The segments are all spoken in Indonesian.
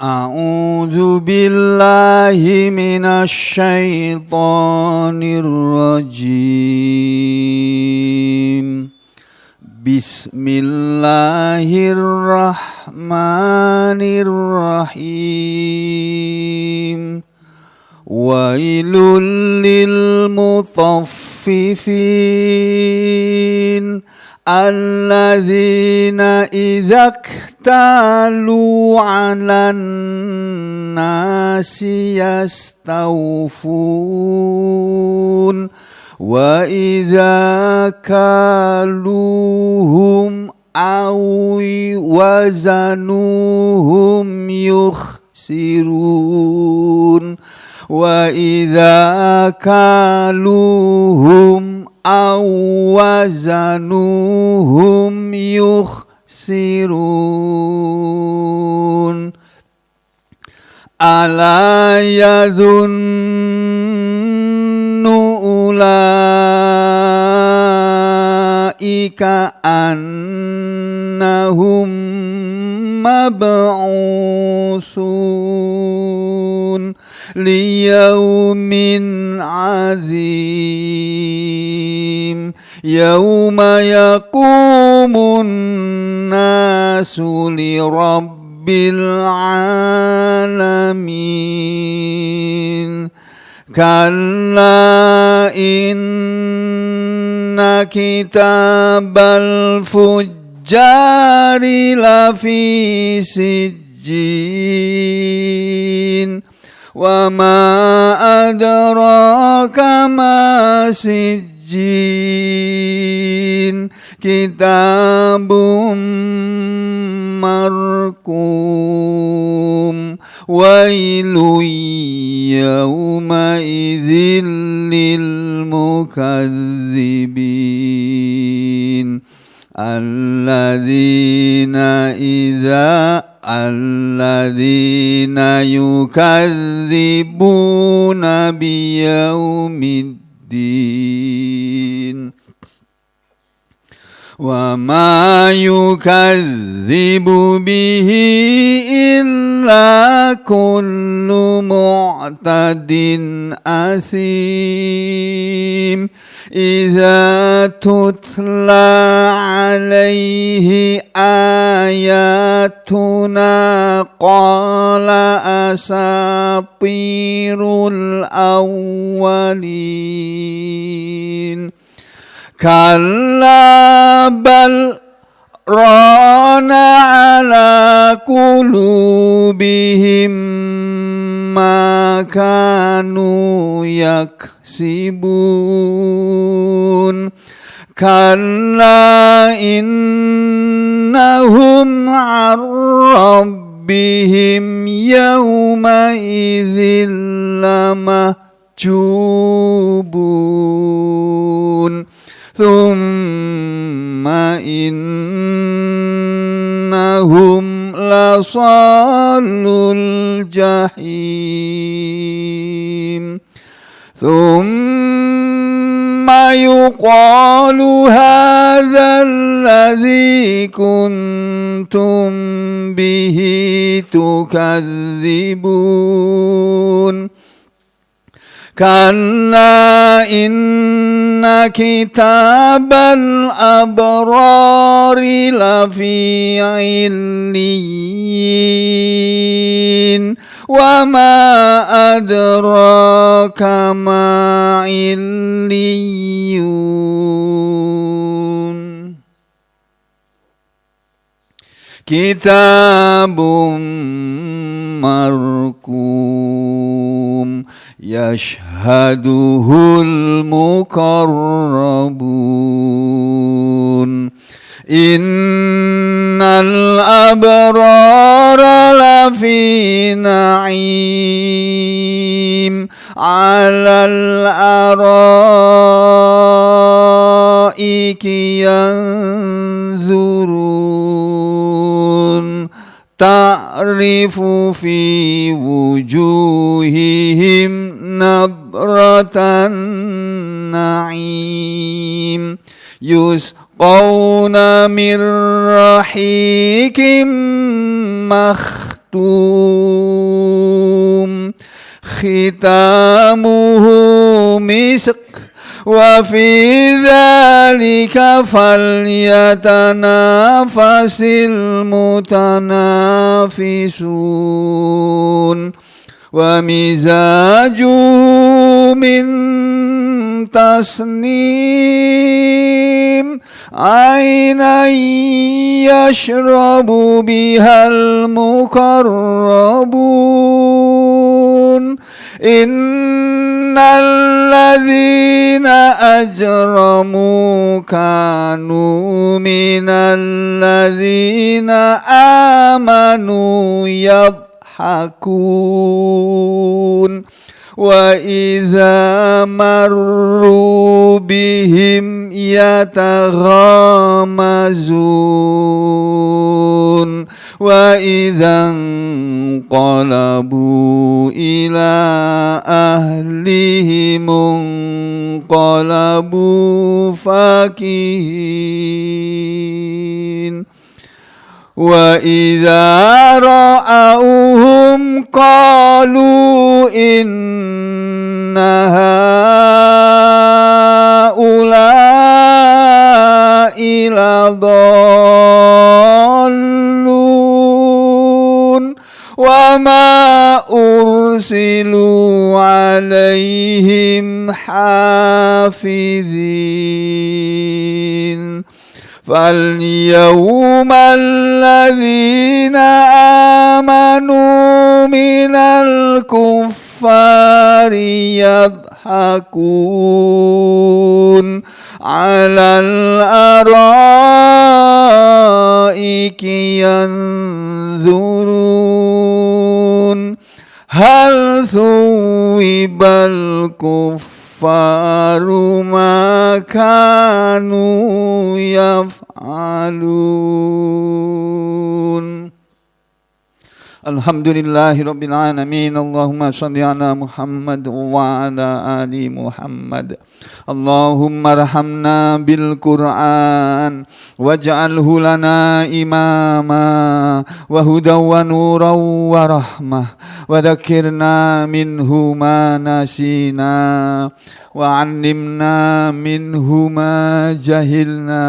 أعوذ بالله من الشيطان الرجيم. بسم الله الرحمن الرحيم. ويل للمطففين الذين إذا اكتالوا على الناس يستوفون وإذا كالوهم أو وزنوهم يخسرون وإذا كالوهم أو وزنوهم يخسرون ألا يظن أولئك أنهم مبعوثون ليوم عظيم يوم يقوم الناس لرب العالمين كلا إن كتاب الفجار لفي سجين وما أدراك ما سجين كتاب مرقوم ويل يومئذ للمكذبين الذين يكذبون بيوم الدين وما يكذب به إلا كل معتد أثيم إذا تتلى عليه آياتنا قال أساطير الأولين كلا بل ران على قلوبهم ما كانوا يكسبون كلا إنهم عن ربهم يومئذ لمحجوبون ثم إنهم لصالو الجحيم ثم يقال هذا الذي كنتم به تكذبون كلا إن كتاب الأبرار لفي عليين وما أدراك ما عليون كتاب مرقوم يشهده المقربون إن الأبرار لفي نعيم على الأرائك ينظرون تعرف في وجوههم نضرة النعيم يسقون من رحيق مختوم مختوم ختامه مسك وفي ذلك فليتنافس المتنافسون ومزاجه من تسنيم عينا يشرب بها المقربون إن الذين أجرموا كانوا من الذين آمنوا يضحكون وإذا مروا بهم يتغامزون وإذا انقلبوا إلى أهلهم انقلبوا فكهين وإذا رأوهم قالوا إن هؤلاء لضالون وما أرسلوا عليهم حافظين فاليوم الذين آمنوا من الكفار يضحكون على الأرائك ينظرون هل ثوب الكفار ما كانوا يفعلون الحمد لله رب العالمين اللهم صل على محمد وعلى آل محمد اللهم ارحمنا بالقرآن واجعله لنا إماما وهدى ونورا ورحمة وذكرنا منه ما نسينا وعلمنا منه ما جهلنا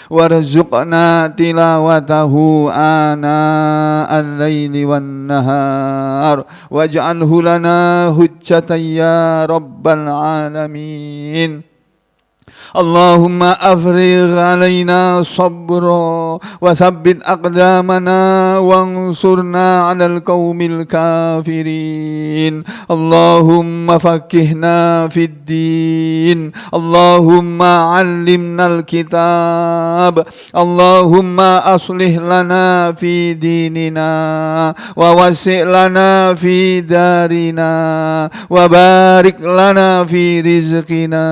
وارزقنا تلاوته آناء الليل والنهار واجعله لنا حجة يا رب العالمين اللهم أفرغ علينا صبرا وثبت أقدامنا وانصرنا على القوم الكافرين اللهم فقهنا في الدين اللهم علمنا الكتاب اللهم أصلح لنا في ديننا ووسع لنا في دارنا وبارك لنا في رزقنا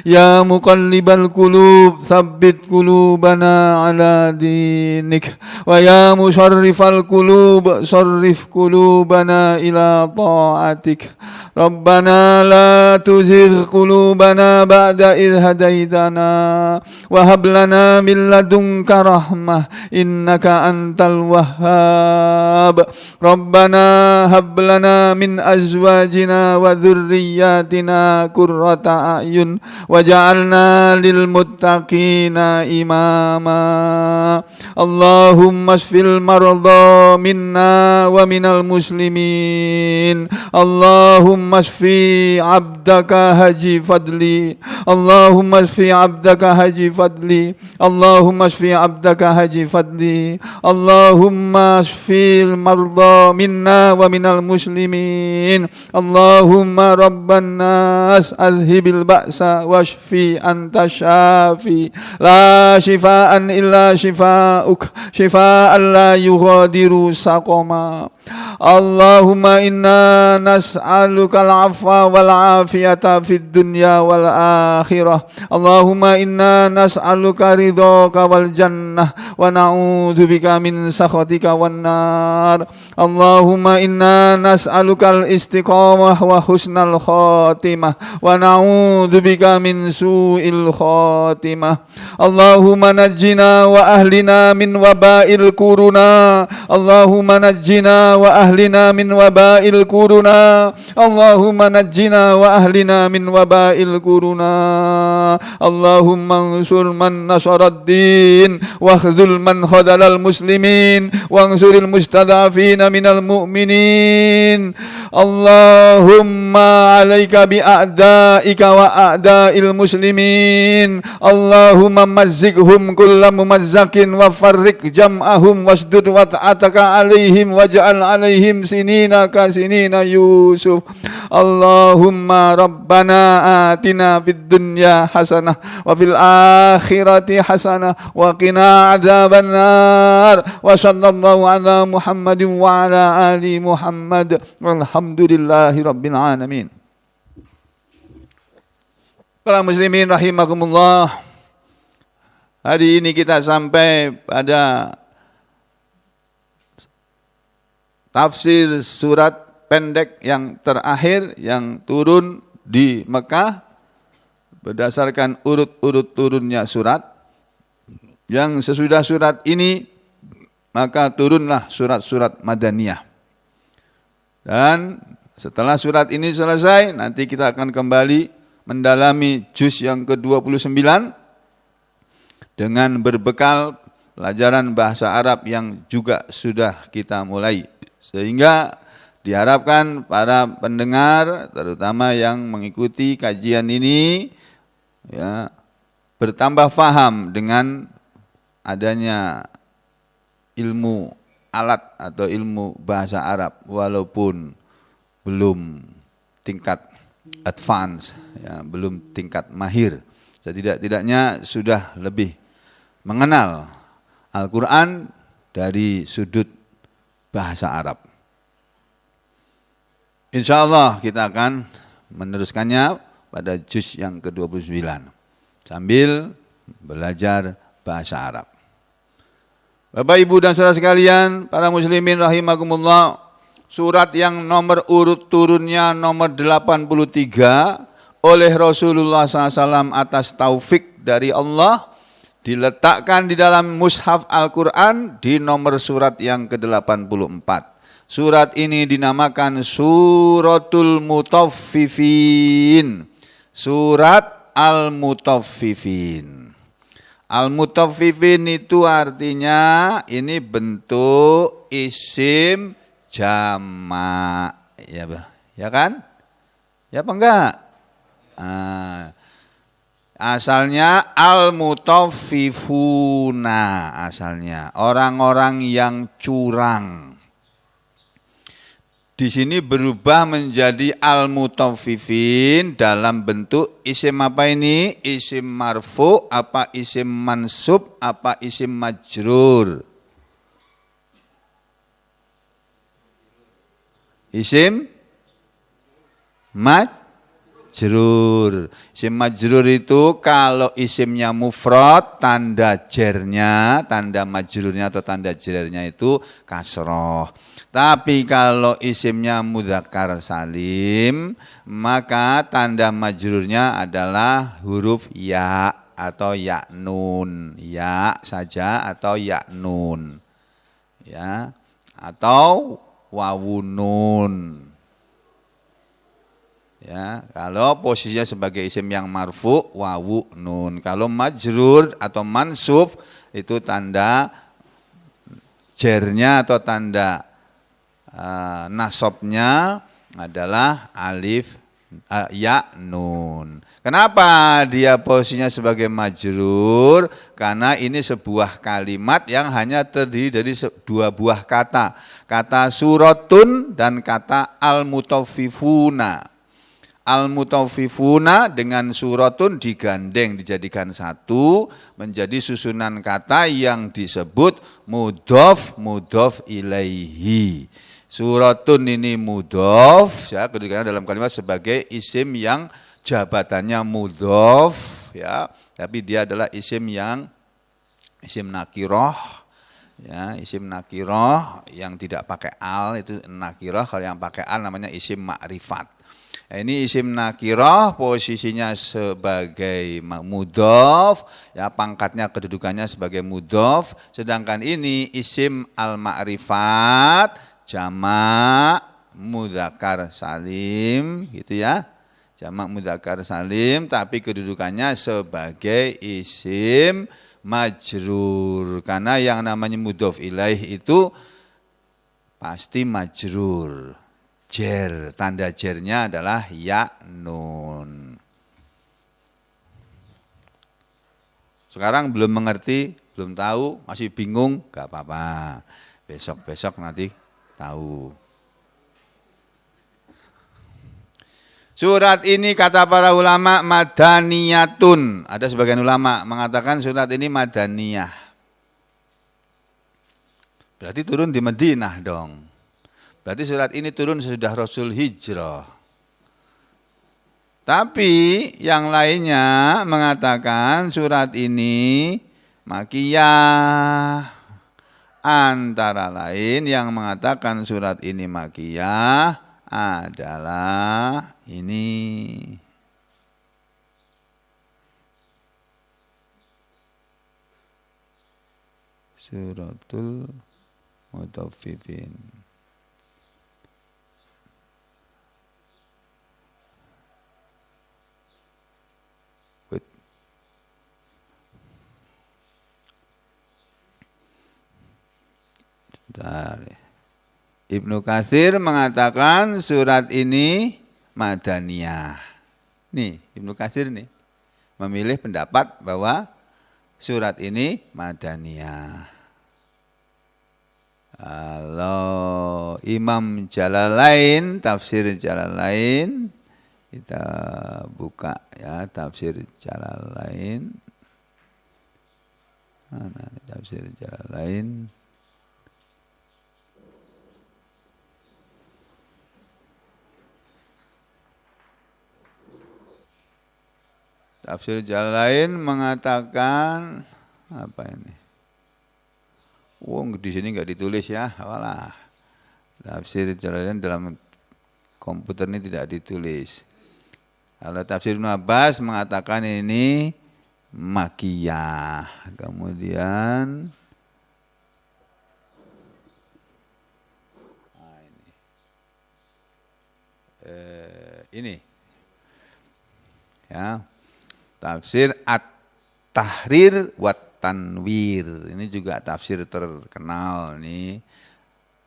يا مقلب القلوب ثبت قلوبنا على دينك ويا مصرف القلوب صرف قلوبنا إلى طاعتك ربنا لا تزغ قلوبنا بعد إذ هديتنا وهب لنا من لدنك رحمة إنك أنت الوهاب ربنا هب لنا من أزواجنا وذرياتنا قرة أعين وجعلنا للمتقين إماما اللهم اشف المرضى منا ومن المسلمين اللهم اشف عبدك هجي فضلي اللهم اشف عبدك هجي فضلي اللهم اشف عبدك هجي فضلي اللهم اشف المرضى منا ومن المسلمين اللهم رب الناس اذهب البأس واشفي أنت الشافي لا شفاء إلا شفاءك شفاء لا يغادر سقما Allahumma inna nas'aluka al-'afwa wal 'afiyata fid dunya wal akhirah. Allahumma inna nas'aluka ridhaka wal jannah wa na'udzubika min sakhatika wan nar. Allahumma inna nas'aluka al-istiqamah wa husnal khatimah wa na'udzubika min su'il khatimah. Allahumma najjina wa ahlina min waba'il kuruna. Allahumma najjina wa ahlina min waba'il kuruna. Allahumma najjina wa ahlina min waba'il kuruna. Allahumma ansur man nasaraddin wa khzul man khadalal muslimin wa ansuril mustadafina minal mu'minin. Allahumma alaika bi a'daika wa a'dail muslimin. Allahumma mazzighum kulla mumazzakin wa farriq jam'ahum wasdud wat'ataka alaihim waj'al alaihim sinina ka sinina Yusuf. Allahumma rabbana atina fid dunya hasanah wa fil akhirati hasanah wa qina adzaban nar. Wa sallallahu ala Muhammadin wa ala ali Muhammad walhamdulillahi rabbil alamin. Para muslimin rahimakumullah, hari ini kita sampai pada tafsir surat pendek yang terakhir yang turun di Mekah berdasarkan urut-urut turunnya surat. Yang sesudah surat ini maka turunlah surat-surat Madaniyah. Dan setelah surat ini selesai, nanti kita akan kembali mendalami juz yang ke-29 dengan berbekal pelajaran bahasa Arab yang juga sudah kita mulai. Sehingga diharapkan para pendengar, terutama yang mengikuti kajian ini, ya, bertambah faham dengan adanya ilmu alat atau ilmu bahasa Arab, walaupun belum tingkat advance, ya, belum tingkat mahir. Setidak-tidaknya sudah lebih mengenal Al-Quran dari sudut bahasa Arab. Insya Allah kita akan meneruskannya pada juz yang ke-29 sambil belajar bahasa Arab. Bapak, Ibu, dan saudara sekalian, para muslimin rahimakumullah, surat yang nomor urut turunnya nomor 83 oleh Rasulullah SAW atas taufik dari Allah diletakkan di dalam mushaf Al-Quran di nomor surat yang ke-84. Surat ini dinamakan Suratul Mutaffifin. Surat Al-Mutaffifin. Al-Mutaffifin itu artinya ini bentuk isim jamak. Ya kan? Ya apa enggak? Asalnya al-mutaffifuna, asalnya orang-orang yang curang. Di sini berubah menjadi al-mutaffifin dalam bentuk isim apa ini? Isim marfu, apa isim mansub, apa isim majrur? Isim majrur. Isim majrur itu kalau isimnya mufrad, tanda jernya, tanda majrurnya atau tanda jernya itu kasroh. Tapi kalau isimnya mudzakkar salim, maka tanda majrurnya adalah huruf ya atau ya nun. Ya saja atau ya nun. Ya, atau wawun nun. Ya, kalau posisinya sebagai isim yang marfu, wawu nun. Kalau majrur atau mansub itu tanda jernya atau tanda nasabnya adalah alif ya nun. Kenapa dia posisinya sebagai majrur? Karena ini sebuah kalimat yang hanya terdiri dari dua buah kata. Kata suratun dan kata al-mutaffifuna. Al-mutaffifuna dengan suratun digandeng, dijadikan satu, menjadi susunan kata yang disebut mudhof ilaihi. Suratun ini mudhof, ya, kedudukannya dalam kalimat sebagai isim yang jabatannya mudhof, ya, tapi dia adalah isim nakiroh, ya, isim nakiroh yang tidak pakai al itu nakiroh, kalau yang pakai al namanya isim ma'rifat. Nah, ini isim nakiroh posisinya sebagai mudhof, ya, pangkatnya kedudukannya sebagai mudhof, sedangkan ini isim al-ma'rifat jamak mudzakkar salim, gitu ya. Jamak mudzakkar salim tapi kedudukannya sebagai isim majrur. Karena yang namanya mudhof ilaih itu pasti majrur. Jer, tanda jernya adalah ya nun. Sekarang belum mengerti, belum tahu, masih bingung, gak apa-apa. Besok-besok nanti tahu. Surat ini kata para ulama madaniyatun. Ada sebagian ulama mengatakan surat ini madaniyah. Berarti turun di Madinah dong. Berarti surat ini turun sesudah Rasul hijrah. Tapi yang lainnya mengatakan surat ini makiyah. Antara lain yang mengatakan surat ini makiyah adalah ini. Suratul Mutaffifin. Ibnu Katsir mengatakan surat ini madaniyah. Nih, Ibnu Katsir nih memilih pendapat bahwa surat ini madaniyah. Kalau Imam Jalalain, tafsir Jalalain, kita buka ya tafsir Jalalain. Mana tafsir Jalalain? Tafsir Jalalain mengatakan apa ini? Di sini nggak ditulis ya, walah. Tafsir Jalalain dalam komputer ini tidak ditulis. Kalau tafsir Ibnu Abbas mengatakan ini makiyah. Kemudian ini ya. Tafsir At-Tahrir wa Tanwir. Ini juga tafsir terkenal nih.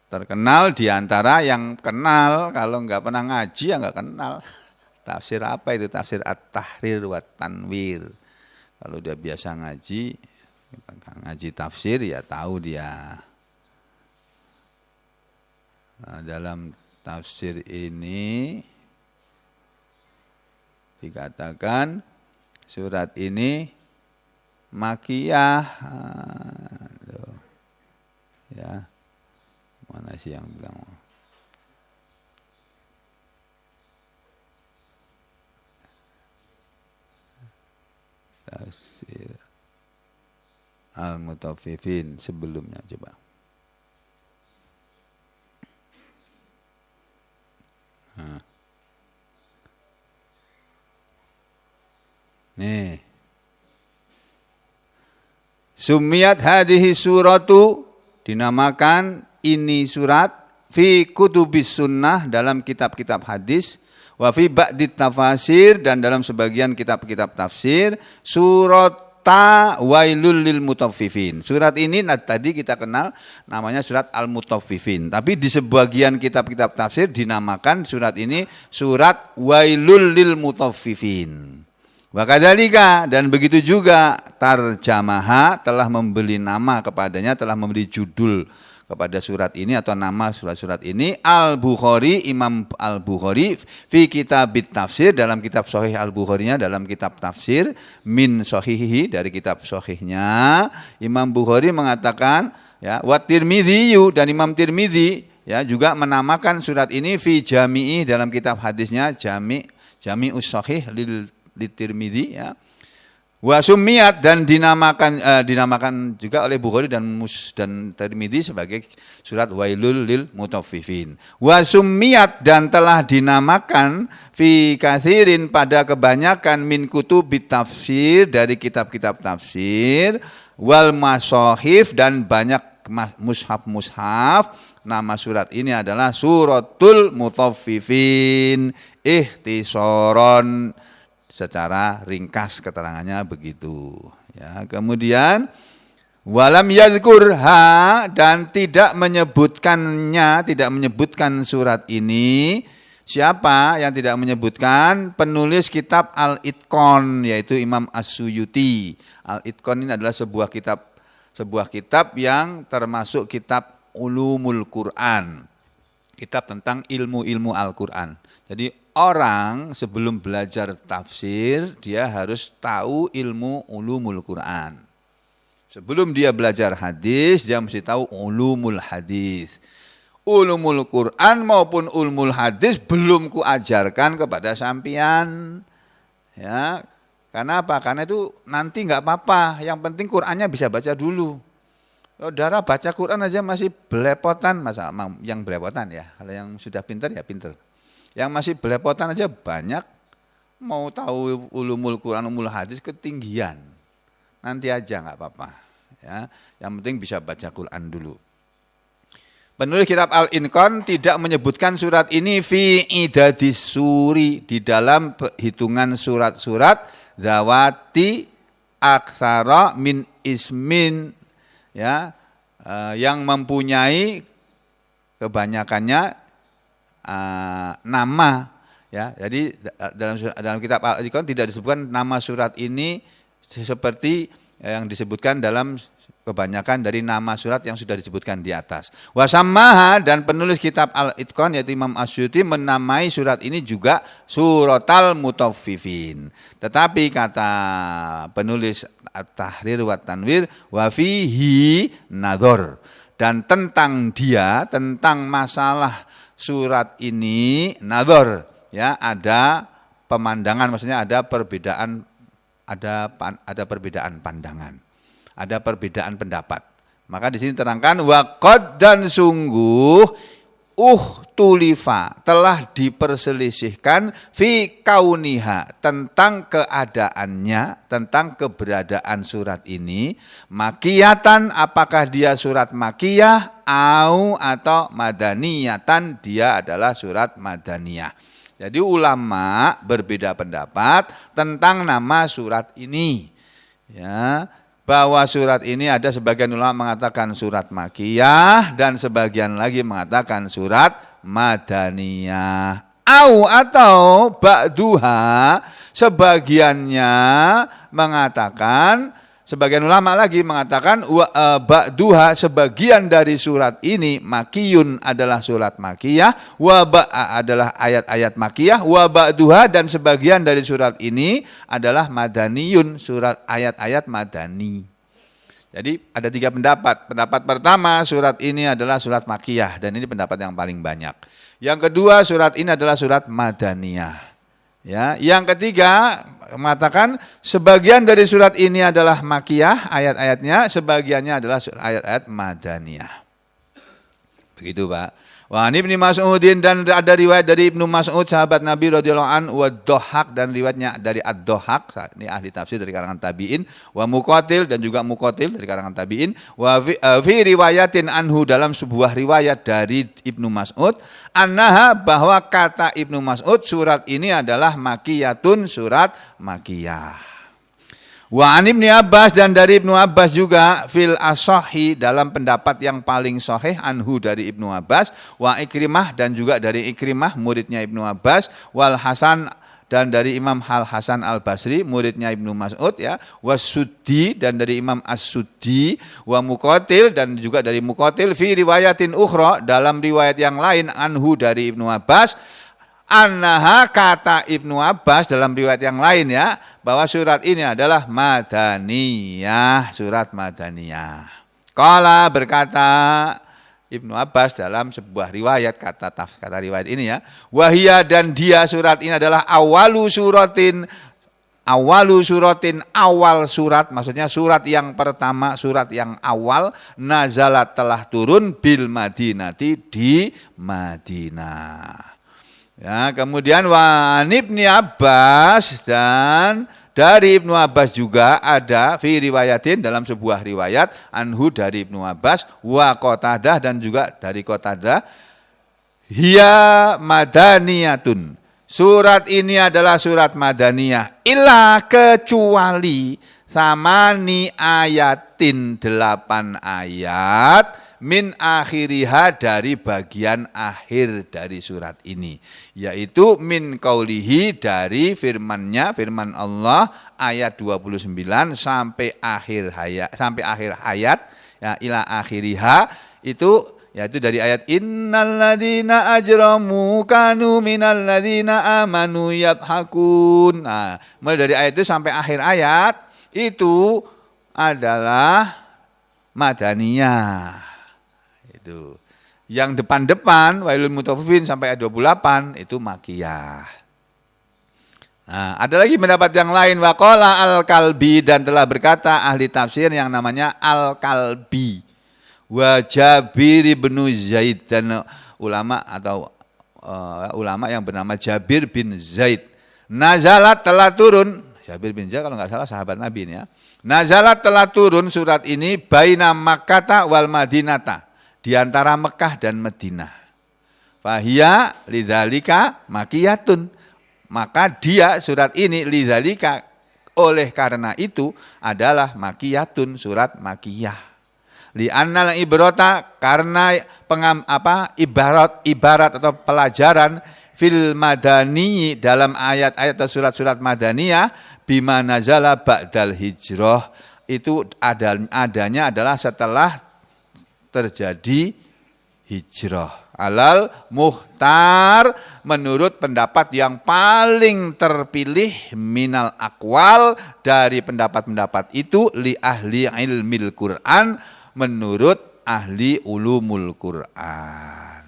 Terkenal di antara yang kenal, kalau nggak pernah ngaji ya nggak kenal. Tafsir apa itu? Tafsir At-Tahrir wa Tanwir. Kalau dia biasa ngaji tafsir ya tahu dia. Nah, dalam tafsir ini dikatakan surat ini makiyah. Ya. Mana sih yang bilang? Tafsir Al-Mutaffifin sebelumnya coba. Nih. Sumiyat hadhihi suratu, dinamakan ini surat fi kutubis sunnah, dalam kitab-kitab hadis, wa fi ba'dit tafasir, dan dalam sebagian kitab-kitab tafsir, surata wailul lil mutaffifin. Surat ini tadi kita kenal namanya surat Al-Mutaffifin, tapi di sebagian kitab-kitab tafsir dinamakan surat ini surat wailul lil mutaffifin. Wa kadzalika, dan begitu juga tarjamaha, telah memberi nama kepadanya, telah memberi judul kepada surat ini atau nama surat-surat ini Al-Bukhari, Imam Al-Bukhari fi kitabit tafsir, dalam kitab sahih Al-Bukharinya, dalam kitab tafsir, min sahihihi, dari kitab sahihnya Imam Bukhari mengatakan ya, wa Tirmidzi, dan Imam Tirmidzi ya juga menamakan surat ini fi jami'i dalam kitab hadisnya Jami'us Shahih lil Tirmidzi ya. Wa summiyat dan dinamakan juga oleh Bukhari dan Tirmidzi sebagai surat Wailul lil Mutaffifin. Wa summiyat dan telah dinamakan fi katsirin pada kebanyakan min kutubit tafsir dari kitab-kitab tafsir wal masahif dan banyak mushaf. Nama surat ini adalah Suratul Mutaffifin ikhtisaron. Secara ringkas keterangannya begitu. Ya, kemudian walam yadhkurha dan tidak menyebutkan surat ini. Siapa yang tidak menyebutkan? Penulis kitab Al-Itqan yaitu Imam As-Suyuti. Al-Itqan ini adalah sebuah kitab yang termasuk kitab Ulumul Quran. Kitab tentang ilmu-ilmu Al-Quran. Jadi orang sebelum belajar tafsir, dia harus tahu ilmu ulumul Quran. Sebelum dia belajar hadis, dia mesti tahu ulumul hadis. Ulumul Quran maupun ulumul hadis belum kuajarkan kepada sampian. Ya, karena apa? Karena itu nanti nggak apa-apa. Yang penting Qurannya bisa baca dulu. Saudara baca Quran aja masih belepotan, masa yang belepotan ya. Kalau yang sudah pintar ya pintar. Yang masih belepotan aja banyak, mau tahu ulumul Quran, ulumul hadis ketinggian. Nanti aja nggak apa-apa. Ya, yang penting bisa baca Quran dulu. Penulis kitab Al-Itqan tidak menyebutkan surat ini fi idadis suri di dalam hitungan surat-surat zawati aksara min ismin ya yang mempunyai kebanyakannya nama ya. Jadi dalam kitab Al-Itqan tidak disebutkan nama surat ini seperti yang disebutkan dalam kebanyakan dari nama surat yang sudah disebutkan di atas. Wasammaha dan penulis kitab Al-Itqan yaitu Imam As-Suyuti menamai surat ini juga Suratal Mutaffifin. Tetapi kata penulis At-Tahrir wa Tanwir wa fihi nadhar dan tentang masalah surat ini nadhar ya, ada pemandangan, maksudnya ada perbedaan pandangan, ada perbedaan pendapat. Maka di sini terangkan waqad dan sungguh tulifa telah diperselisihkan fi kauniha tentang keadaannya, tentang keberadaan surat ini makiyatan, apakah dia surat makiyah atau madaniyatan, dia adalah surat madaniyah. Jadi ulama berbeda pendapat tentang nama surat ini ya, bahwa surat ini ada sebagian ulama mengatakan surat makiyah dan sebagian lagi mengatakan surat madaniyah. Atau ba'duha, sebagiannya mengatakan, sebagian ulama lagi mengatakan ba'duha, sebagian dari surat ini makiyun adalah surat makiyah, wa ba'a adalah ayat-ayat makiyah, wa ba'duha dan sebagian dari surat ini adalah madaniyun, surat ayat-ayat madani. Jadi ada 3 pendapat. Pendapat pertama surat ini adalah surat makiyah dan ini pendapat yang paling banyak. Yang kedua surat ini adalah surat madaniyah. Ya, yang ketiga mengatakan sebagian dari surat ini adalah makiyah ayat-ayatnya, sebagiannya adalah ayat-ayat madaniyah. Begitu Pak. Wa Ibnu Mas'udin dan ada riwayat dari Ibnu Mas'ud sahabat Nabi radhiyallahu anhu, wa Dhahhak dan riwayatnya dari Ad-Dhahhak, ini ahli tafsir dari kalangan tabi'in, wa Muqatil dan juga Muqatil dari kalangan tabi'in, wa fi riwayatin anhu dalam sebuah riwayat dari Ibnu Mas'ud, annaha bahwa kata Ibnu Mas'ud surat ini adalah makiyatun, surat makiyah. Wa an Ibnu Abbas dan dari Ibnu Abbas juga fil as-sahih dalam pendapat yang paling sahih anhu dari Ibnu Abbas, wa Ikrimah dan juga dari Ikrimah muridnya Ibnu Abbas, wal Hasan dan dari Imam Al Hasan Al Basri muridnya Ibnu Mas'ud ya, wasuddi dan dari Imam As-Suddi, wa Muqatil dan juga dari Muqatil fi riwayatin ukhra dalam riwayat yang lain anhu dari Ibnu Abbas, annaha kata Ibnu Abbas dalam riwayat yang lain ya, bahwa surat ini adalah madaniyah, surat madaniyah. Qala berkata Ibnu Abbas dalam sebuah riwayat, kata riwayat ini ya, wahia, dan dia surat ini adalah awalu suratin, awal surat, maksudnya surat yang pertama, surat yang awal, nazalat telah turun bil Madinati, di Madinah. Ya, kemudian wa Ibnu Abbas, dan dari Ibnu Abbas juga ada fi riwayatin, dalam sebuah riwayat, anhu dari Ibnu Abbas, wa Qatadah, dan juga dari Qatadah, hiya madaniyatun. Surat ini adalah surat madaniyah, illa kecuali samani ayatin, 8 ayat, min akhiriha, dari bagian akhir dari surat ini, yaitu min qaulihi, dari firman Allah ayat 29 sampai akhir hayat ya, ila akhiriha, itu yaitu dari ayat innalladzina ajramu kanu minalladzina amanu yadhakun. Nah, mulai dari ayat itu sampai akhir ayat itu adalah madaniyah. Itu. Yang depan-depan wailul mutaffifin sampai ayat 28 itu makiyah. Nah, ada lagi pendapat yang lain, waqala al-Kalbi, dan telah berkata ahli tafsir yang namanya al-Kalbi, wa Jabir bin Zaid, dan ulama atau ulama yang bernama Jabir bin Zaid. Nazalat, telah turun, Jabir bin Zaid kalau nggak salah sahabat Nabi ini ya. Nazalat, telah turun surat ini baina Makkah wal Madinata, di antara Mekah dan Madinah. Fahiya lidzalika makiyatun, maka dia surat ini lidzalika, oleh karena itu adalah makiyatun, surat makiyah. Li'annal ibrata, karena ibarat atau pelajaran fil madani, dalam ayat-ayat atau surat-surat madaniyah, bima nazala ba'dal hijrah, itu adanya adalah setelah terjadi hijrah. Alal muhtar, menurut pendapat yang paling terpilih, minal akwal, dari pendapat-pendapat itu, li ahli ilmil Quran, menurut ahli ulumul Quran.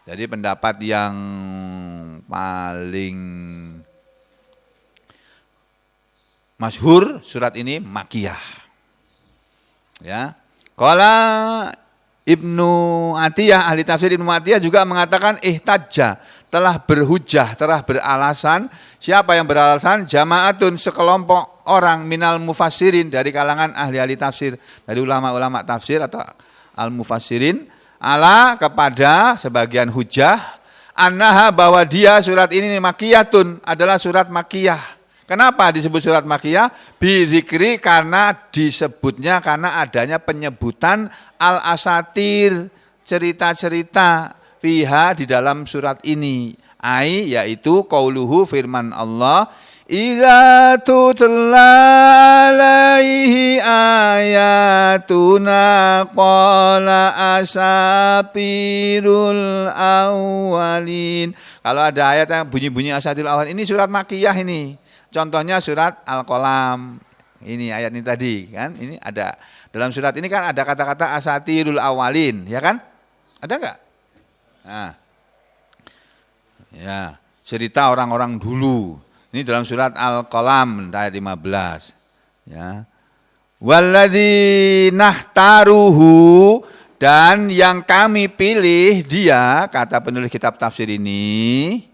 Jadi pendapat yang paling masyhur, surat ini makiyah. Ya. Qala Ibnu Atiyah, ahli tafsir Ibnu Atiyah juga mengatakan ihtajja, telah berhujjah, telah beralasan. Siapa yang beralasan? Jamaatun, sekelompok orang, minal mufassirin, dari kalangan ahli-ahli tafsir, dari ulama-ulama tafsir atau al-mufassirin, ala, kepada sebagian hujjah, annaha, bahwa dia surat ini makiyatun, adalah surat makiyah. Kenapa disebut surat makiyah? Bidzikri, karena disebutnya, karena adanya penyebutan al-asatir, cerita-cerita, fiha, di dalam surat ini. Ai, yaitu qauluhu, firman Allah, idza tutla alaihi ayatuna qala asatirul awwalin. Kalau ada ayat yang bunyi-bunyi asatirul awwalin, ini surat makiyah ini. Contohnya surat Al-Qalam, ini ayat ini tadi kan, ini ada dalam surat ini kan ada kata-kata asatirul awalin, ya kan? Ada enggak? Nah, ya, cerita orang-orang dulu. Ini dalam surat Al-Qalam ayat 15. Ya. Walladzi nahtaruhu, dan yang kami pilih dia, kata penulis kitab tafsir ini,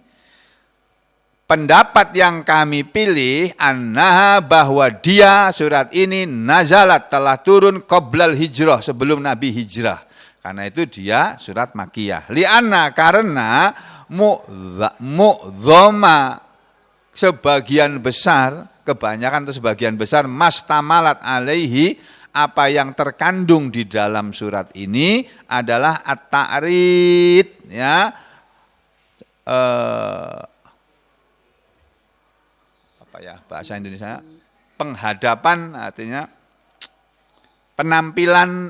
pendapat yang kami pilih, annaha, bahwa dia, surat ini, nazalat, telah turun qoblal hijrah, sebelum Nabi hijrah. Karena itu dia surat makiyah. Li'anna, karena mu'dhoma, sebagian besar, kebanyakan atau sebagian besar, mastamalat alaihi, apa yang terkandung di dalam surat ini adalah at-ta'rid, ya, ya, bahasa Indonesia, penghadapan, artinya penampilan,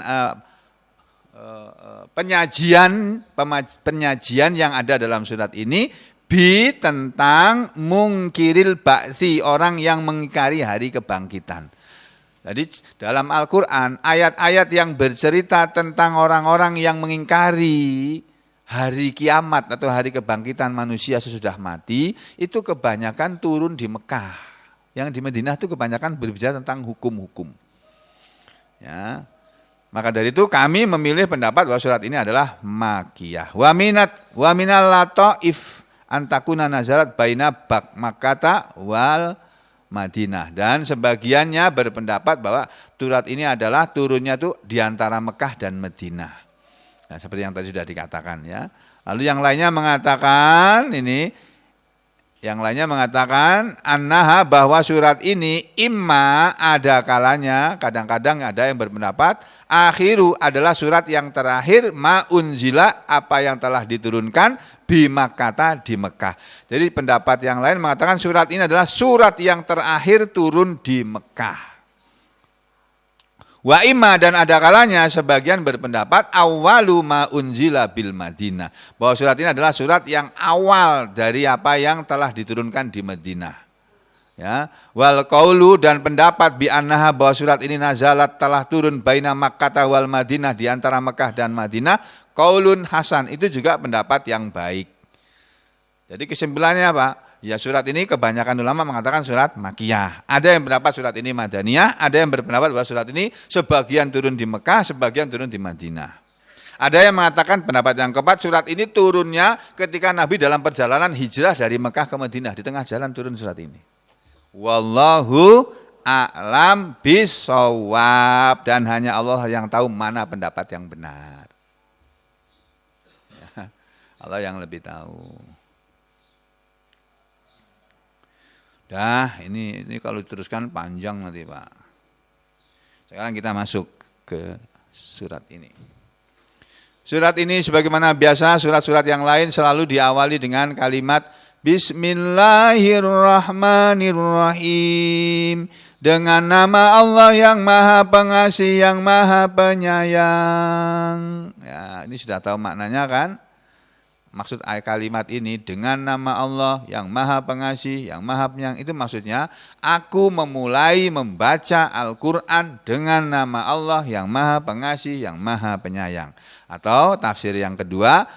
penyajian yang ada dalam surat ini, tentang mungkiril ba'si, orang yang mengingkari hari kebangkitan. Jadi dalam Al-Quran ayat-ayat yang bercerita tentang orang-orang yang mengingkari hari kiamat atau hari kebangkitan manusia sesudah mati itu kebanyakan turun di Mekah. Yang di Madinah itu kebanyakan berbicara tentang hukum-hukum. Ya. Maka dari itu kami memilih pendapat bahwa surat ini adalah makiyah. Wa minal lataif antakuna nazarat baina Makkah wal Madinah, dan sebagiannya berpendapat bahwa surat ini adalah turunnya itu di antara Mekah dan Madinah. Nah, seperti yang tadi sudah dikatakan ya. Lalu yang lainnya mengatakan annaha bahwa surat ini imma ada kalanya, kadang-kadang ada yang berpendapat akhiru adalah surat yang terakhir ma unzila apa yang telah diturunkan bi Makkah di Mekah. Jadi pendapat yang lain mengatakan surat ini adalah surat yang terakhir turun di Mekah. Wa imma dan ada kalanya sebagian berpendapat awwalu ma unzila bil Madinah. Bahwa surat ini adalah surat yang awal dari apa yang telah diturunkan di Madinah. Ya, wal qaulu dan pendapat bi annaha bahwa surat ini nazalat telah turun baina Makkah wal Madinah di antara Mekah dan Madinah qaulun hasan itu juga pendapat yang baik. Jadi kesimpulannya apa? Ya surat ini kebanyakan ulama mengatakan surat makiyah. Ada yang berpendapat surat ini madaniyah, ada yang berpendapat bahwa surat ini sebagian turun di Mekah, sebagian turun di Madinah. Ada yang mengatakan pendapat yang keempat surat ini turunnya ketika Nabi dalam perjalanan hijrah dari Mekah ke Madinah, di tengah jalan turun surat ini. Wallahu a'lam bishawab, dan hanya Allah yang tahu mana pendapat yang benar. Ya, Allah yang lebih tahu. Dah, ini kalau diteruskan panjang nanti Pak. Sekarang kita masuk ke surat ini. Surat ini sebagaimana biasa surat-surat yang lain selalu diawali dengan kalimat Bismillahirrahmanirrahim. Dengan nama Allah yang Maha Pengasih, yang Maha Penyayang. Ya, ini sudah tahu maknanya kan? Maksud kalimat ini dengan nama Allah yang Maha Pengasih, yang Maha Penyayang, itu maksudnya aku memulai membaca Al-Quran dengan nama Allah yang Maha Pengasih, yang Maha Penyayang. Atau tafsir yang kedua,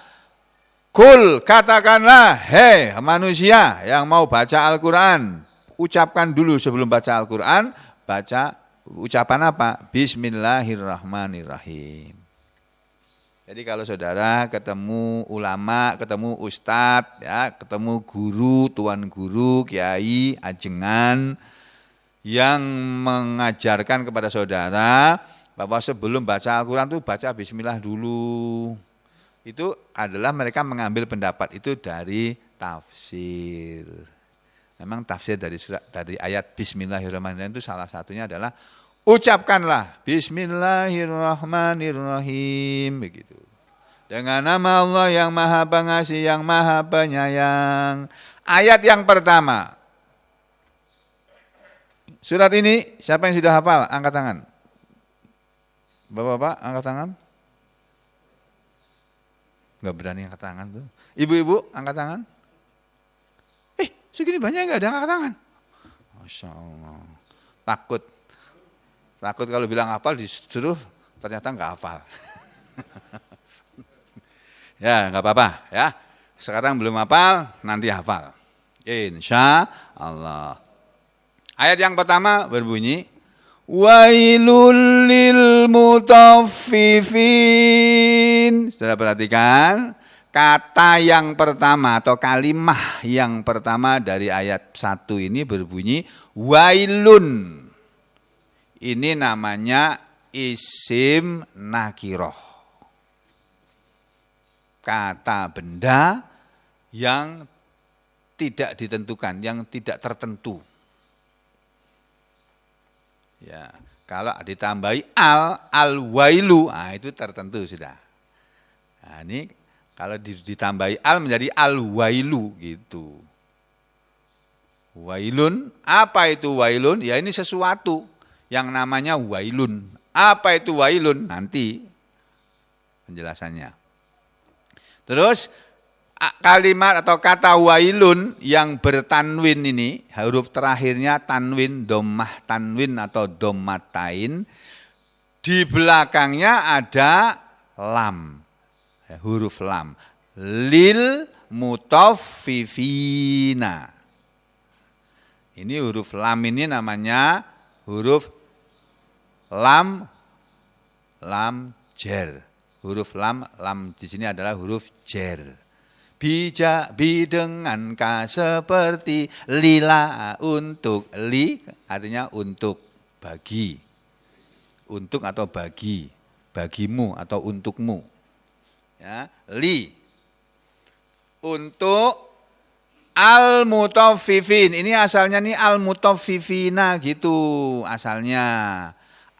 Kul katakanlah, hei manusia yang mau baca Al-Quran, ucapkan dulu sebelum baca Al-Quran, baca ucapan apa? Bismillahirrahmanirrahim. Jadi kalau saudara ketemu ulama, ketemu ustadz, ya, ketemu guru, tuan guru, kiai, ajengan yang mengajarkan kepada saudara bahwa sebelum baca Al-Quran itu baca Bismillah dulu. Itu adalah mereka mengambil pendapat itu dari tafsir. Memang tafsir dari ayat Bismillahirrahmanirrahim itu salah satunya adalah ucapkanlah Bismillahirrahmanirrahim begitu. Dengan nama Allah yang Maha Pengasih, yang Maha Penyayang. Ayat yang pertama. Surat ini siapa yang sudah hafal? Angkat tangan. Bapak-bapak angkat tangan. Enggak berani angkat tangan tuh. Ibu-ibu angkat tangan. Segini banyak enggak ada angkat tangan. Masya Allah. Takut kalau bilang hafal disuruh ternyata enggak hafal. Ya enggak apa-apa ya. Sekarang belum hafal, nanti hafal. Insya Allah. Ayat yang pertama berbunyi Wailul lil mutaffifin. Sudah perhatikan kata yang pertama atau kalimah yang pertama dari ayat 1 ini berbunyi wailun. Ini namanya isim nakiroh. Kata benda yang tidak ditentukan, yang tidak tertentu. Ya, kalau ditambahi al-wailu, itu tertentu sudah. Nah, ini kalau ditambahi al menjadi al-wailu gitu. Wailun, apa itu wailun? Ya ini sesuatu yang namanya wailun. Apa itu wailun? Nanti penjelasannya. Terus kalimat atau kata wailun yang bertanwin ini, huruf terakhirnya tanwin, dhammah tanwin atau dhammatain, di belakangnya ada lam, huruf lam, lil mutaffifina. Ini huruf lam ini namanya huruf lam jer. Huruf lam di sini adalah huruf jer. Bi dengan ka seperti lila, untuk, li artinya untuk, bagi, untuk atau bagi, bagimu atau untukmu, ya, li untuk al mutaffifin. Ini asalnya nih al mutaffifina gitu asalnya,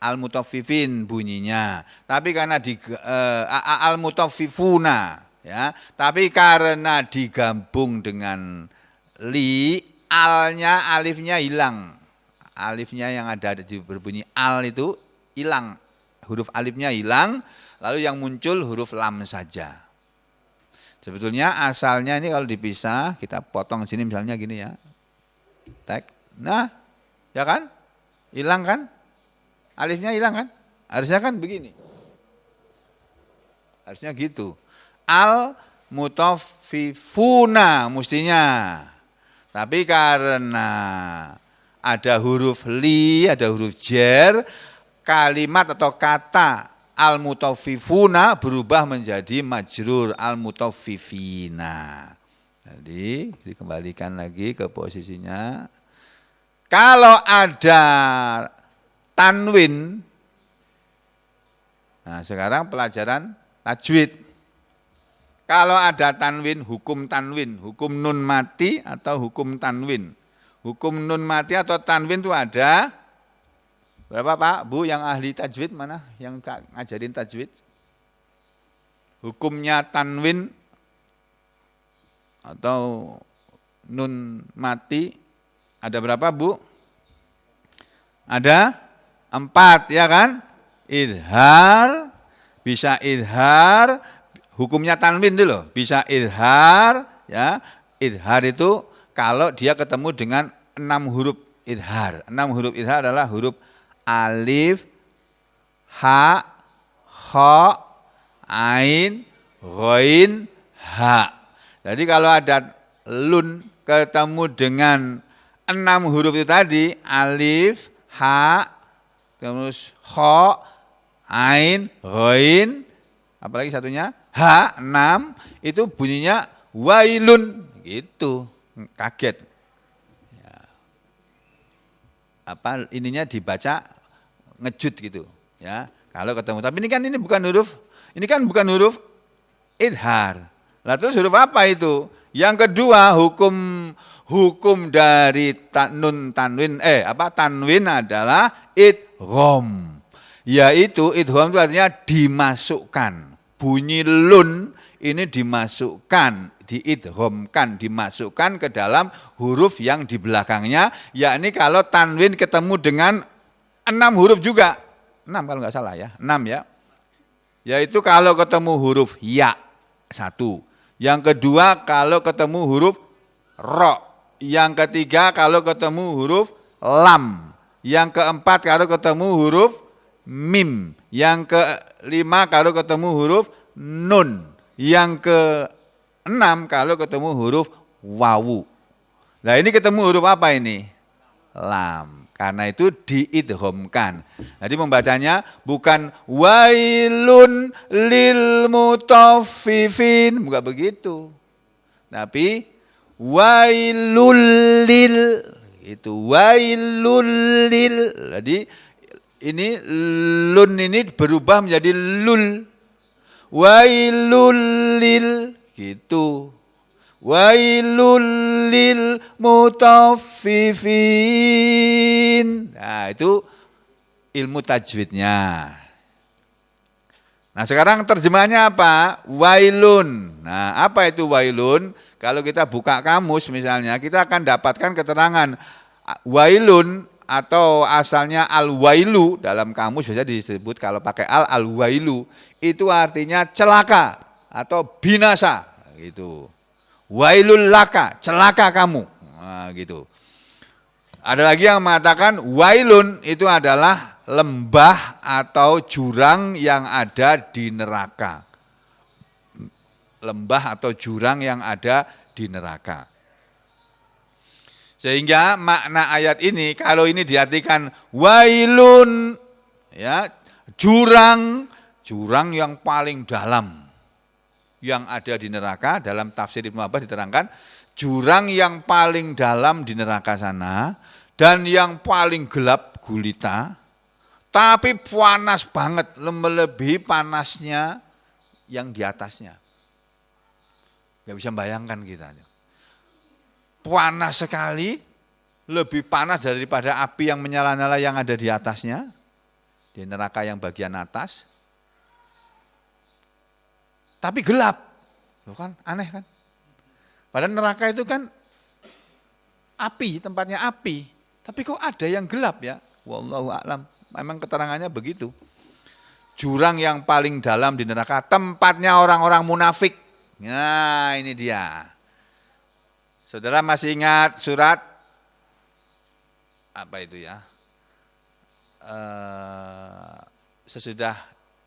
al mutaffifin bunyinya, tapi karena al mutaffifuna, ya, tapi karena digabung dengan li, alnya, alifnya hilang. Alifnya yang ada di berbunyi al itu hilang. Huruf alifnya hilang, lalu yang muncul huruf lam saja. Sebetulnya asalnya ini kalau dipisah, kita potong sini misalnya gini ya. Tek. Nah, ya kan? Hilang kan? Alifnya hilang kan? Harusnya kan begini. Harusnya gitu. Al mutaffifuna mestinya. Tapi karena ada huruf li, ada huruf jer, kalimat atau kata al mutaffifuna berubah menjadi majrur al mutaffifina. Jadi dikembalikan lagi ke posisinya. Kalau ada tanwin, nah sekarang pelajaran tajwid. Kalau ada tanwin, hukum nun mati atau hukum tanwin. Hukum nun mati atau tanwin itu ada berapa Pak, Bu yang ahli tajwid mana? Yang ngajarin tajwid? Hukumnya tanwin atau nun mati ada berapa Bu? Ada 4 ya kan? Idhar, bisa idhar, hukumnya tanwin itu loh, bisa idhar, ya. Idhar itu kalau dia ketemu dengan 6 huruf idhar. 6 huruf idhar adalah huruf alif, ha, kha, ain, ghain, ha. Jadi kalau ada lun ketemu dengan 6 huruf itu tadi, alif, ha, terus kha, ain, ghain, apalagi satunya ha, 6, itu bunyinya wailun gitu. Kaget. Ya. Apa ininya dibaca ngejut gitu, ya. Kalau ketemu. Tapi ini bukan huruf, ini kan bukan huruf idhar. Lah terus huruf apa itu? Yang kedua, hukum dari tanwin adalah idgham. Yaitu idgham itu artinya dimasukkan. Bunyi lun ini dimasukkan, diidghamkan, dimasukkan ke dalam huruf yang di belakangnya, yakni kalau tanwin ketemu dengan 6 huruf juga. 6 kalau nggak salah ya, 6 ya. Yaitu kalau ketemu huruf ya, 1. Yang kedua kalau ketemu huruf ro. Yang ketiga kalau ketemu huruf lam. Yang keempat kalau ketemu huruf mim. Yang kelima kalau ketemu huruf nun. Yang keenam kalau ketemu huruf wawu. Nah ini ketemu huruf apa ini? Lam. Karena itu diidghamkan. Jadi membacanya bukan wailun lil mutaffifin, bukan begitu. Tapi wailul lil, itu wailul lil. Jadi ini lun ini berubah menjadi lul. Wailul lil gitu. Wailul lil mutaffifin. Nah, itu ilmu tajwidnya. Nah, sekarang terjemahnya apa? Wailun. Nah, apa itu wailun? Kalau kita buka kamus misalnya, kita akan dapatkan keterangan wailun atau asalnya al-wailu dalam kamus biasa disebut kalau pakai al-wailu itu artinya celaka atau binasa gitu. Wailul laka, celaka kamu. Nah, gitu. Ada lagi yang mengatakan wailun itu adalah lembah atau jurang yang ada di neraka. Lembah atau jurang yang ada di neraka. Sehingga makna ayat ini kalau ini diartikan wailun, ya, jurang yang paling dalam yang ada di neraka, dalam tafsir Ibnu Abbas diterangkan jurang yang paling dalam di neraka sana dan yang paling gelap gulita, tapi panas banget, melebihi panasnya yang di atasnya. Gak bisa bayangkan kita. Panas sekali, lebih panas daripada api yang menyala-nyala yang ada di atasnya, di neraka yang bagian atas. Tapi gelap, loh kan aneh kan? Padahal neraka itu kan api, tempatnya api, tapi kok ada yang gelap ya? Wallahu a'lam. Memang keterangannya begitu. Jurang yang paling dalam di neraka, tempatnya orang-orang munafik. Nah ini dia. Saudara masih ingat surat apa itu ya? Sesudah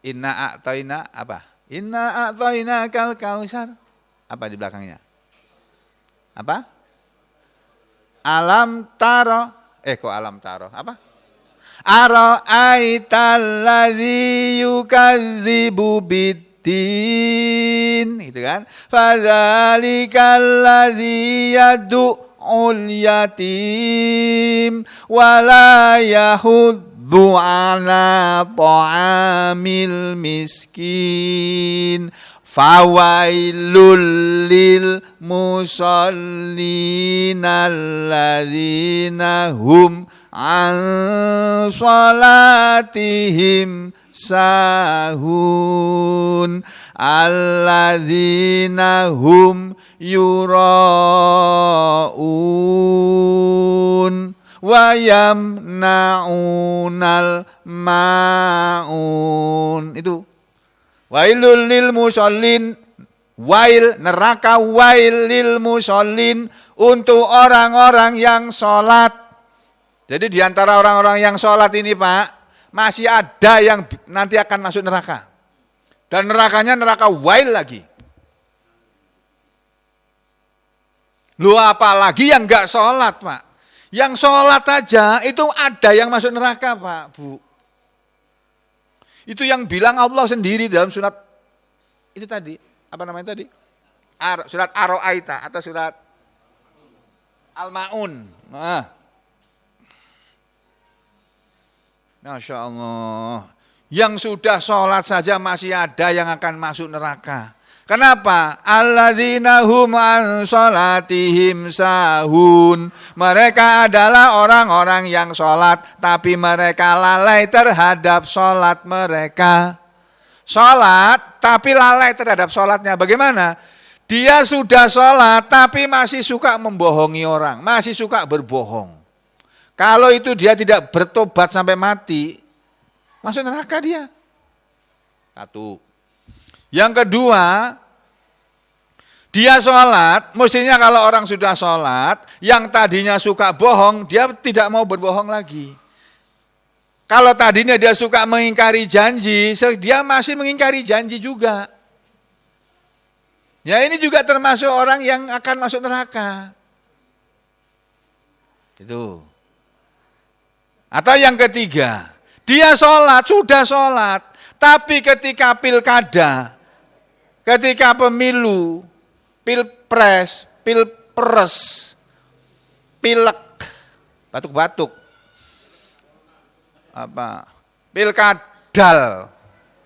inna a'tayna apa? Inna a'tayna kal kausar. Apa di belakangnya? Apa? Alam taro. Kok alam taro? Apa? Ara'aital ladzi yukadzibu biddin, gitu kan? Fadzalikal ladzi yad'ul yatim wa la yahuddu ala ta'amil miskin. Fawailul lil musallin alladzina hum an salatihim sahun alladzina hum yura'un wa yamna'unal ma'un. Itu wailul lil musallin, wail neraka, wail lil musallin untuk orang-orang yang sholat. Jadi di antara orang-orang yang sholat ini Pak, masih ada yang nanti akan masuk neraka. Dan nerakanya neraka wail lagi. Lu apalagi yang enggak sholat Pak. Yang sholat aja itu ada yang masuk neraka Pak, Bu. Itu yang bilang Allah sendiri dalam surat itu tadi, apa namanya tadi? Surat Ar-Ra'aita atau surat Al-Ma'un. Nah. Masya Allah. Yang sudah sholat saja masih ada yang akan masuk neraka. Kenapa? Alladzina hum an sholatihim sahun. Mereka adalah orang-orang yang sholat, tapi mereka lalai terhadap sholat mereka. Sholat, tapi lalai terhadap sholatnya. Bagaimana? Dia sudah sholat, tapi masih suka membohongi orang, masih suka berbohong. Kalau itu dia tidak bertobat sampai mati, masuk neraka dia. Satu. Yang kedua, dia sholat, mestinya kalau orang sudah sholat, yang tadinya suka bohong, dia tidak mau berbohong lagi. Kalau tadinya dia suka mengingkari janji, dia masih mengingkari janji juga. Ya ini juga termasuk orang yang akan masuk neraka. Itu. Atau yang ketiga, dia sholat, sudah sholat, tapi ketika pilkada, ketika pemilu, pilpres, pilek, batuk-batuk, apa, pilkadal,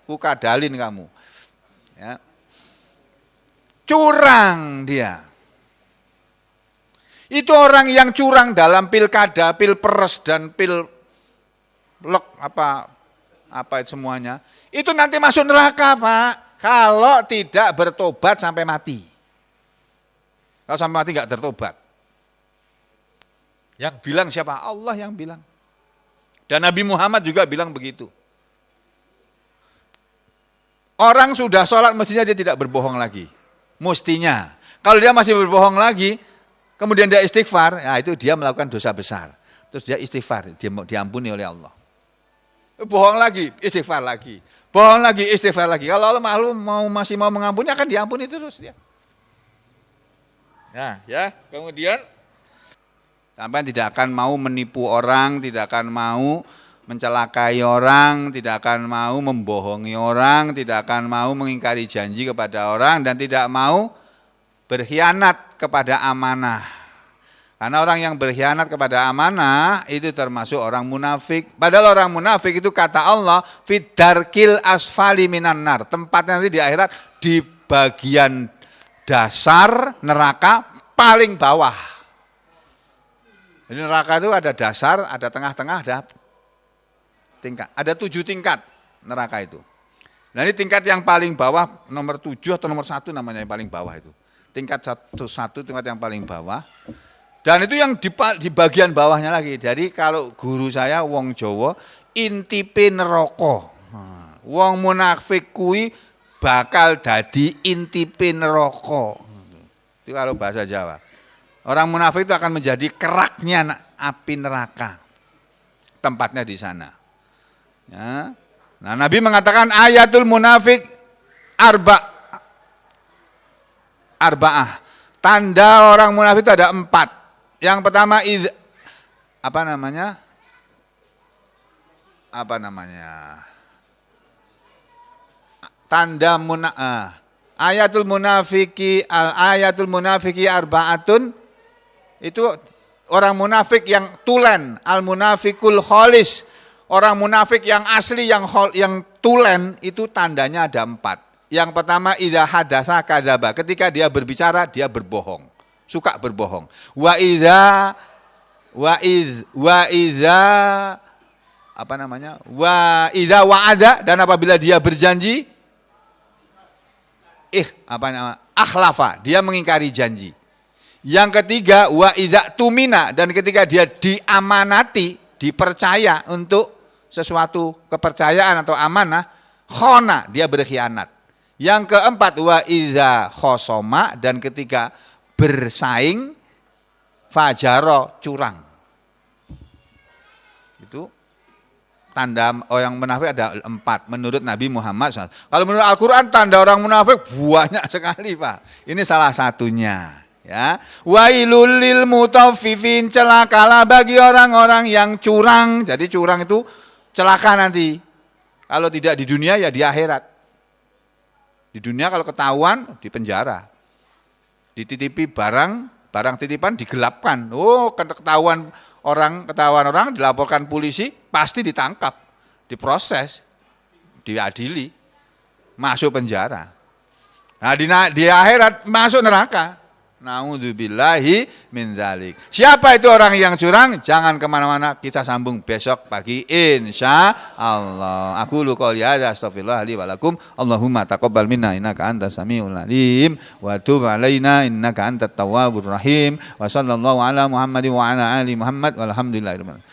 kukadalin kamu, ya. Curang dia. Itu orang yang curang dalam pilkada, pilpres dan pilek apa itu semuanya. Itu nanti masuk neraka Pak, kalau tidak bertobat sampai mati. Kalau sampai mati enggak bertobat. Yang bilang siapa? Allah yang bilang. Dan Nabi Muhammad juga bilang begitu. Orang sudah sholat mestinya dia tidak berbohong lagi. Mestinya. Kalau dia masih berbohong lagi, kemudian dia istighfar, ya itu dia melakukan dosa besar. Terus dia istighfar, dia diampuni oleh Allah. Bohong lagi, istighfar lagi. Bohong lagi, istighfar lagi. Kalau Allah masih mau mengampuni, akan diampuni terus dia. Nah, ya, kemudian sampai tidak akan mau menipu orang, tidak akan mau mencelakai orang, tidak akan mau membohongi orang, tidak akan mau mengingkari janji kepada orang, dan tidak mau berkhianat kepada amanah. Karena orang yang berkhianat kepada amanah itu termasuk orang munafik. Padahal orang munafik itu kata Allah, fidarkil asfali minan nar. Tempatnya nanti di akhirat di bagian dasar neraka paling bawah. Jadi neraka itu ada dasar, ada tengah-tengah, ada tingkat. Ada 7 tingkat neraka itu. Nah ini tingkat yang paling bawah, nomor 7 atau nomor 1 namanya yang paling bawah itu. Tingkat 1, tingkat yang paling bawah. Dan itu yang di bagian bawahnya lagi. Jadi kalau guru saya wong Jawa intipe neraka. Wong munafik kuwi bakal dadi intipe neraka. Itu kalau bahasa Jawa. Orang munafik itu akan menjadi keraknya api neraka. Tempatnya di sana. Ya. Nah, Nabi mengatakan ayatul munafik arba'ah. Tanda orang munafik itu ada 4. Yang pertama tanda ayatul munafiki arba'atun, itu orang munafik yang tulen, al munafikul kholis, orang munafik yang asli yang tulen itu tandanya ada 4. Yang pertama idza hadasa kadzaba, ketika dia berbicara dia berbohong. Suka berbohong. Wa idza wa'ada, dan apabila dia berjanji akhlafa, dia mengingkari janji. Yang ketiga wa idza tumina, dan ketika dia diamanati, dipercaya untuk sesuatu kepercayaan atau amanah, khona, dia berkhianat. Yang keempat wa idza khosoma, dan ketika bersaing, fajaro, curang. Itu tanda orang munafik ada 4 menurut Nabi Muhammad SAW. Kalau menurut Al-Quran tanda orang munafik banyak sekali Pak. Ini salah satunya. Ya, wailul lil mutaffifin, celakalah bagi orang-orang yang curang. Jadi curang itu celaka nanti. Kalau tidak di dunia ya di akhirat. Di dunia kalau ketahuan di penjara. Dititipi barang titipan digelapkan. Oh, ketahuan orang dilaporkan polisi, pasti ditangkap, diproses, diadili, masuk penjara. Nah, di akhirat masuk neraka. Na'udzubillahi min dzalik. Siapa itu orang yang curang? Jangan kemana-mana, kita sambung besok pagi insya Allah. Aku lu qouli hadza astaghfirullah li wa lakum. Allahumma taqabbal minna innaka antas samiul alim wa tub alaina innaka antat tawwabur rahim. Wa sallallahu ala Muhammadin wa ala ali Muhammad walhamdulillahirabbil alamin.